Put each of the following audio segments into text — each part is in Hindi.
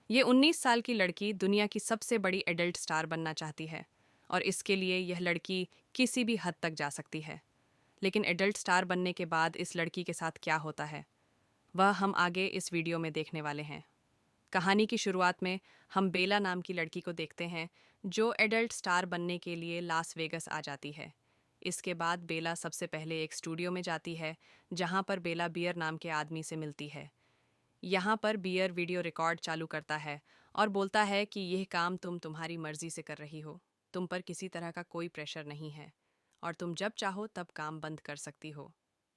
ये 19 साल की लड़की दुनिया की सबसे बड़ी एडल्ट स्टार बनना चाहती है और इसके लिए यह लड़की किसी भी हद तक जा सकती है। लेकिन एडल्ट स्टार बनने के बाद इस लड़की के साथ क्या होता है, वह हम आगे इस वीडियो में देखने वाले हैं। कहानी की शुरुआत में हम बेला नाम की लड़की को देखते हैं जो एडल्ट स्टार बनने के लिए लास वेगस आ जाती है। इसके बाद बेला सबसे पहले एक स्टूडियो में जाती है जहां पर बेला बियर नाम के आदमी से मिलती है। यहाँ पर बियर वीडियो रिकॉर्ड चालू करता है और बोलता है कि यह काम तुम तुम्हारी मर्जी से कर रही हो, तुम पर किसी तरह का कोई प्रेशर नहीं है और तुम जब चाहो तब काम बंद कर सकती हो।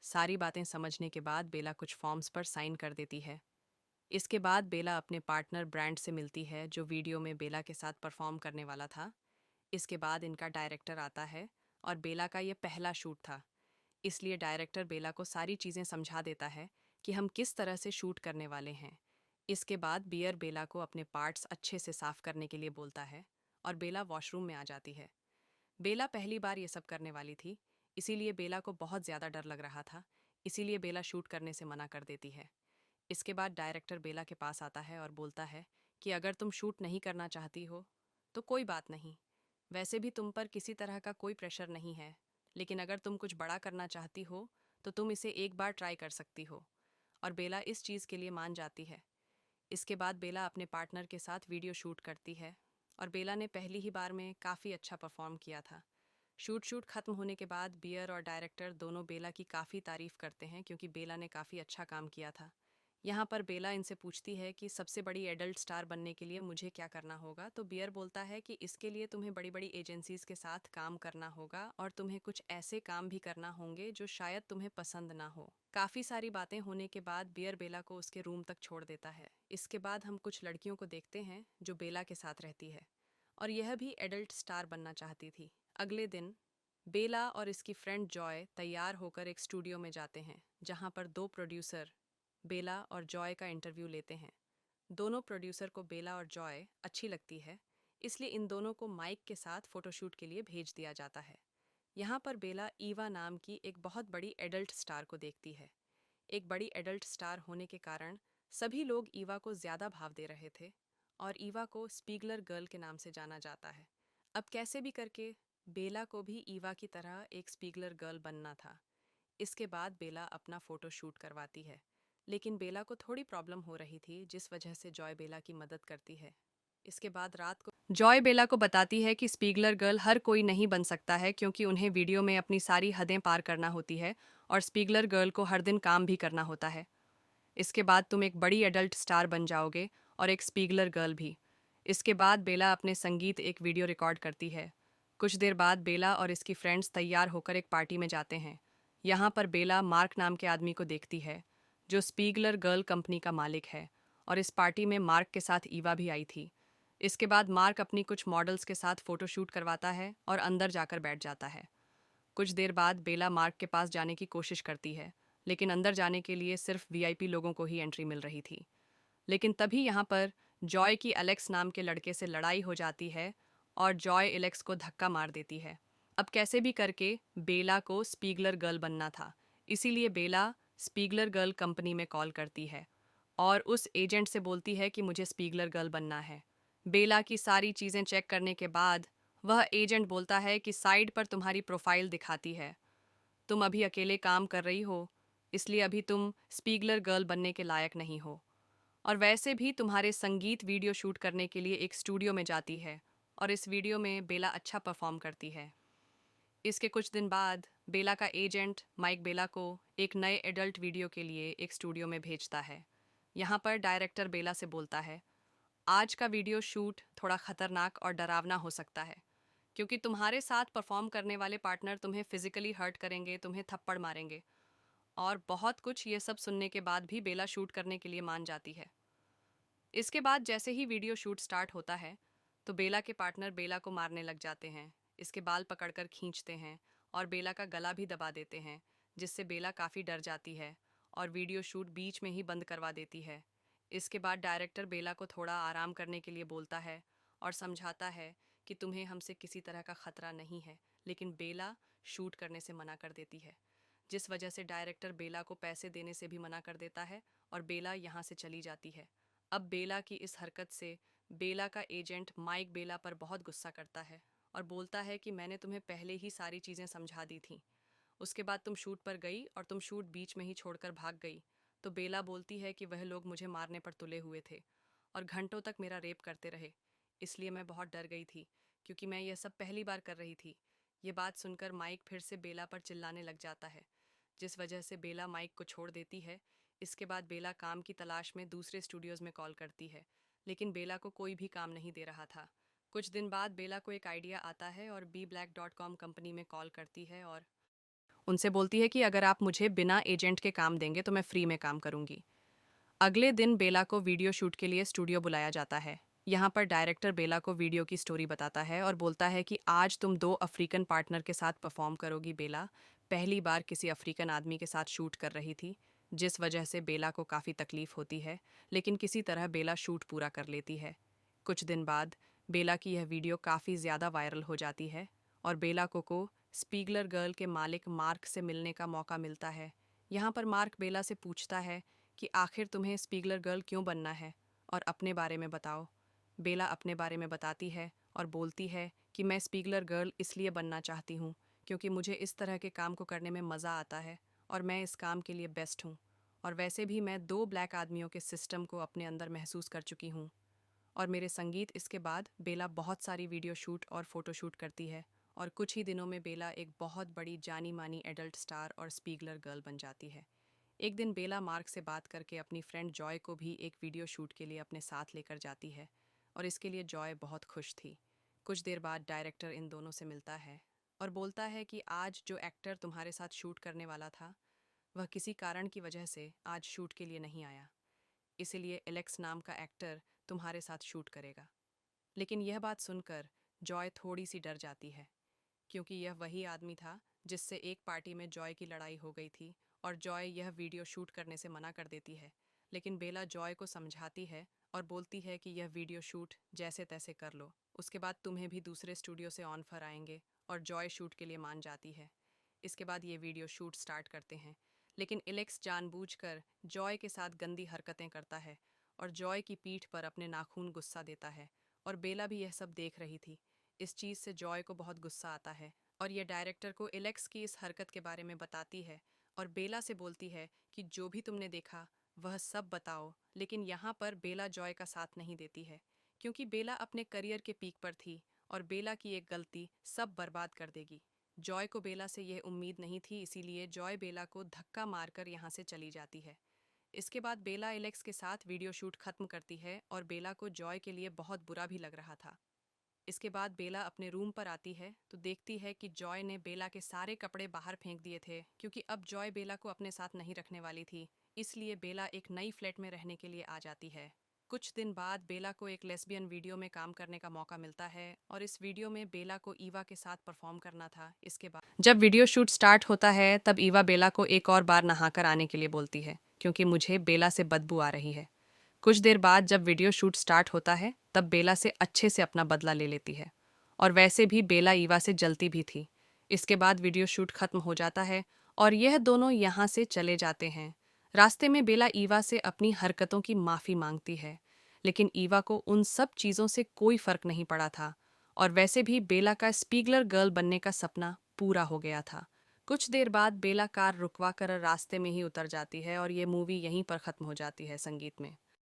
सारी बातें समझने के बाद बेला कुछ फॉर्म्स पर साइन कर देती है। इसके बाद बेला अपने पार्टनर ब्रांड से मिलती है जो वीडियो में बेला के साथ परफॉर्म करने वाला था। इसके बाद इनका डायरेक्टर आता है और बेला का ये पहला शूट था, इसलिए डायरेक्टर बेला को सारी चीज़ें समझा देता है कि हम किस तरह से शूट करने वाले हैं। इसके बाद बियर बेला को अपने पार्ट्स अच्छे से साफ करने के लिए बोलता है और बेला वॉशरूम में आ जाती है। बेला पहली बार ये सब करने वाली थी, इसीलिए बेला को बहुत ज़्यादा डर लग रहा था, इसीलिए बेला शूट करने से मना कर देती है। इसके बाद डायरेक्टर बेला के पास आता है और बोलता है कि अगर तुम शूट नहीं करना चाहती हो तो कोई बात नहीं, वैसे भी तुम पर किसी तरह का कोई प्रेशर नहीं है, लेकिन अगर तुम कुछ बड़ा करना चाहती हो तो तुम इसे एक बार ट्राई कर सकती हो। और बेला इस चीज़ के लिए मान जाती है। इसके बाद बेला अपने पार्टनर के साथ वीडियो शूट करती है और बेला ने पहली ही बार में काफ़ी अच्छा परफॉर्म किया था। शूट खत्म होने के बाद बियर और डायरेक्टर दोनों बेला की काफ़ी तारीफ करते हैं क्योंकि बेला ने काफ़ी अच्छा काम किया था। यहाँ पर बेला इनसे पूछती है कि सबसे बड़ी एडल्ट स्टार बनने के लिए मुझे क्या करना होगा, तो बियर बोलता है कि इसके लिए तुम्हें बड़ी बड़ी एजेंसीज के साथ काम करना होगा और तुम्हें कुछ ऐसे काम भी करना होंगे जो शायद तुम्हें पसंद ना हो। काफ़ी सारी बातें होने के बाद बियर बेला को उसके रूम तक छोड़ देता है। इसके बाद हम कुछ लड़कियों को देखते हैं जो बेला के साथ रहती है और यह भी एडल्ट स्टार बनना चाहती थी। अगले दिन बेला और इसकी फ्रेंड जॉय तैयार होकर एक स्टूडियो में जाते हैं जहाँ पर दो प्रोड्यूसर बेला और जॉय का इंटरव्यू लेते हैं। दोनों प्रोड्यूसर को बेला और जॉय अच्छी लगती है, इसलिए इन दोनों को माइक के साथ फोटोशूट के लिए भेज दिया जाता है। यहाँ पर बेला ईवा नाम की एक बहुत बड़ी एडल्ट स्टार को देखती है। एक बड़ी एडल्ट स्टार होने के कारण सभी लोग ईवा को ज़्यादा भाव दे रहे थे और ईवा को स्पीगलर गर्ल के नाम से जाना जाता है। अब कैसे भी करके बेला को भी ईवा की तरह एक स्पीगलर गर्ल बनना था। इसके बाद बेला अपना फ़ोटो शूट करवाती है, लेकिन बेला को थोड़ी प्रॉब्लम हो रही थी जिस वजह से जॉय बेला की मदद करती है। इसके बाद रात को जॉय बेला को बताती है कि स्पीगलर गर्ल हर कोई नहीं बन सकता है क्योंकि उन्हें वीडियो में अपनी सारी हदें पार करना होती है और स्पीगलर गर्ल को हर दिन काम भी करना होता है। इसके बाद तुम एक बड़ी एडल्ट स्टार बन जाओगे और एक स्पीगलर गर्ल भी। इसके बाद बेला अपने संगीत एक वीडियो रिकॉर्ड करती है। कुछ देर बाद बेला और इसकी फ्रेंड्स तैयार होकर एक पार्टी में जाते हैं। यहाँ पर बेला मार्क नाम के आदमी को देखती है जो स्पीगलर गर्ल कंपनी का मालिक है और इस पार्टी में मार्क के साथ ईवा भी आई थी। इसके बाद मार्क अपनी कुछ मॉडल्स के साथ फोटोशूट करवाता है और अंदर जाकर बैठ जाता है। कुछ देर बाद बेला मार्क के पास जाने की कोशिश करती है, लेकिन अंदर जाने के लिए सिर्फ वीआईपी लोगों को ही एंट्री मिल रही थी। लेकिन तभी यहाँ पर जॉय की एलेक्स नाम के लड़के से लड़ाई हो जाती है और जॉय एलेक्स को धक्का मार देती है। अब कैसे भी करके बेला को स्पीगलर गर्ल बनना था, इसीलिए बेला स्पीगलर गर्ल कंपनी में कॉल करती है और उस एजेंट से बोलती है कि मुझे स्पीगलर गर्ल बनना है। बेला की सारी चीज़ें चेक करने के बाद वह एजेंट बोलता है कि साइड पर तुम्हारी प्रोफाइल दिखाती है, तुम अभी अकेले काम कर रही हो, इसलिए अभी तुम स्पीगलर गर्ल बनने के लायक नहीं हो। और वैसे भी तुम्हारे संगीत वीडियो शूट करने के लिए एक स्टूडियो में जाती है और इस वीडियो में बेला अच्छा परफॉर्म करती है। इसके कुछ दिन बाद बेला का एजेंट माइक बेला को एक नए एडल्ट वीडियो के लिए एक स्टूडियो में भेजता है। यहाँ पर डायरेक्टर बेला से बोलता है, आज का वीडियो शूट थोड़ा खतरनाक और डरावना हो सकता है क्योंकि तुम्हारे साथ परफॉर्म करने वाले पार्टनर तुम्हें फिजिकली हर्ट करेंगे, तुम्हें थप्पड़ मारेंगे और बहुत कुछ। ये सब सुनने के बाद भी बेला शूट करने के लिए मान जाती है। इसके बाद जैसे ही वीडियो शूट स्टार्ट होता है तो बेला के पार्टनर बेला को मारने लग जाते हैं, इसके बाल पकड़कर खींचते हैं और बेला का गला भी दबा देते हैं, जिससे बेला काफ़ी डर जाती है और वीडियो शूट बीच में ही बंद करवा देती है। इसके बाद डायरेक्टर बेला को थोड़ा आराम करने के लिए बोलता है और समझाता है कि तुम्हें हमसे किसी तरह का खतरा नहीं है, लेकिन बेला शूट करने से मना कर देती है, जिस वजह से डायरेक्टर बेला को पैसे देने से भी मना कर देता है और बेला यहाँ से चली जाती है। अब बेला की इस हरकत से बेला का एजेंट माइक बेला पर बहुत गुस्सा करता है और बोलता है कि मैंने तुम्हें पहले ही सारी चीज़ें समझा दी थीं। उसके बाद तुम शूट पर गई और तुम शूट बीच में ही छोड़कर भाग गई। तो बेला बोलती है कि वह लोग मुझे मारने पर तुले हुए थे और घंटों तक मेरा रेप करते रहे, इसलिए मैं बहुत डर गई थी क्योंकि मैं यह सब पहली बार कर रही थी। ये बात सुनकर माइक फिर से बेला पर चिल्लाने लग जाता है, जिस वजह से बेला माइक को छोड़ देती है। इसके बाद बेला काम की तलाश में दूसरे स्टूडियोज़ में कॉल करती है, लेकिन बेला को कोई भी काम नहीं दे रहा था। कुछ दिन बाद बेला को एक आइडिया आता है और BBlack.com कंपनी में कॉल करती है और उनसे बोलती है कि अगर आप मुझे बिना एजेंट के काम देंगे तो मैं फ्री में काम करूंगी। अगले दिन बेला को वीडियो शूट के लिए स्टूडियो बुलाया जाता है। यहाँ पर डायरेक्टर बेला को वीडियो की स्टोरी बताता है और बोलता है कि आज तुम 2 अफ्रीकन पार्टनर के साथ परफॉर्म करोगी। बेला पहली बार किसी अफ्रीकन आदमी के साथ शूट कर रही थी, जिस वजह से बेला को काफ़ी तकलीफ होती है, लेकिन किसी तरह बेला शूट पूरा कर लेती है। कुछ दिन बाद बेला की यह वीडियो काफ़ी ज़्यादा वायरल हो जाती है और बेला को स्पीगलर गर्ल के मालिक मार्क से मिलने का मौका मिलता है। यहाँ पर मार्क बेला से पूछता है कि आखिर तुम्हें स्पीगलर गर्ल क्यों बनना है और अपने बारे में बताओ। बेला अपने बारे में बताती है और बोलती है कि मैं स्पीगलर गर्ल इसलिए बनना चाहती हूँ क्योंकि मुझे इस तरह के काम को करने में मज़ा आता है और मैं इस काम के लिए बेस्ट हूँ। और वैसे भी मैं 2 ब्लैक आदमियों के सिस्टम को अपने अंदर महसूस कर चुकी हूँ। और मेरे संगीत। इसके बाद बेला बहुत सारी वीडियो शूट और फोटो शूट करती है और कुछ ही दिनों में बेला एक बहुत बड़ी जानी मानी एडल्ट स्टार और स्पीगलर गर्ल बन जाती है। एक दिन बेला मार्क से बात करके अपनी फ्रेंड जॉय को भी एक वीडियो शूट के लिए अपने साथ लेकर जाती है और इसके लिए जॉय बहुत खुश थी। कुछ देर बाद डायरेक्टर इन दोनों से मिलता है और बोलता है कि आज जो एक्टर तुम्हारे साथ शूट करने वाला था वह किसी कारण की वजह से आज शूट के लिए नहीं आया, इसीलिए एलेक्स नाम का एक्टर तुम्हारे साथ शूट करेगा। लेकिन यह बात सुनकर जॉय थोड़ी सी डर जाती है क्योंकि यह वही आदमी था जिससे एक पार्टी में जॉय की लड़ाई हो गई थी और जॉय यह वीडियो शूट करने से मना कर देती है। लेकिन बेला जॉय को समझाती है और बोलती है कि यह वीडियो शूट जैसे तैसे कर लो, उसके बाद तुम्हें भी दूसरे स्टूडियो से ऑफर आएंगे। और जॉय शूट के लिए मान जाती है। इसके बाद ये वीडियो शूट स्टार्ट करते हैं, लेकिन एलेक्स जानबूझकर जॉय के साथ गंदी हरकतें करता है और जॉय की पीठ पर अपने नाखून गुस्सा देता है और बेला भी यह सब देख रही थी। इस चीज़ से जॉय को बहुत गुस्सा आता है और यह डायरेक्टर को एलेक्स की इस हरकत के बारे में बताती है और बेला से बोलती है कि जो भी तुमने देखा वह सब बताओ। लेकिन यहाँ पर बेला जॉय का साथ नहीं देती है क्योंकि बेला अपने करियर के पीक पर थी और बेला की एक गलती सब बर्बाद कर देगी। जॉय को बेला से यह उम्मीद नहीं थी, इसीलिए जॉय बेला को धक्का मारकर यहाँ से चली जाती है। इसके बाद बेला एलेक्स के साथ वीडियो शूट खत्म करती है और बेला को जॉय के लिए बहुत बुरा भी लग रहा था। इसके बाद बेला अपने रूम पर आती है तो देखती है कि जॉय ने बेला के सारे कपड़े बाहर फेंक दिए थे क्योंकि अब जॉय बेला को अपने साथ नहीं रखने वाली थी। इसलिए बेला एक नई फ्लैट में रहने के लिए आ जाती है। कुछ दिन बाद बेला को एक लेस्बियन वीडियो में काम करने का मौका मिलता है और इस वीडियो में बेला को ईवा के साथ परफॉर्म करना था। इसके बाद जब वीडियो शूट स्टार्ट होता है तब ईवा बेला को एक और बार नहाकर आने के लिए बोलती है क्योंकि मुझे बेला से बदबू आ रही है। कुछ देर बाद जब वीडियो शूट स्टार्ट होता है तब बेला से अच्छे से अपना बदला ले लेती है और वैसे भी बेला ईवा से जलती भी थी। इसके बाद वीडियो शूट खत्म हो जाता है और यह दोनों यहाँ से चले जाते हैं। रास्ते में बेला ईवा से अपनी हरकतों की माफ़ी मांगती है, लेकिन ईवा को उन सब चीज़ों से कोई फर्क नहीं पड़ा था और वैसे भी बेला का स्पीगलर गर्ल बनने का सपना पूरा हो गया था। कुछ देर बाद बेला कार रुकवा कर रास्ते में ही उतर जाती है और ये मूवी यहीं पर ख़त्म हो जाती है संगीत में।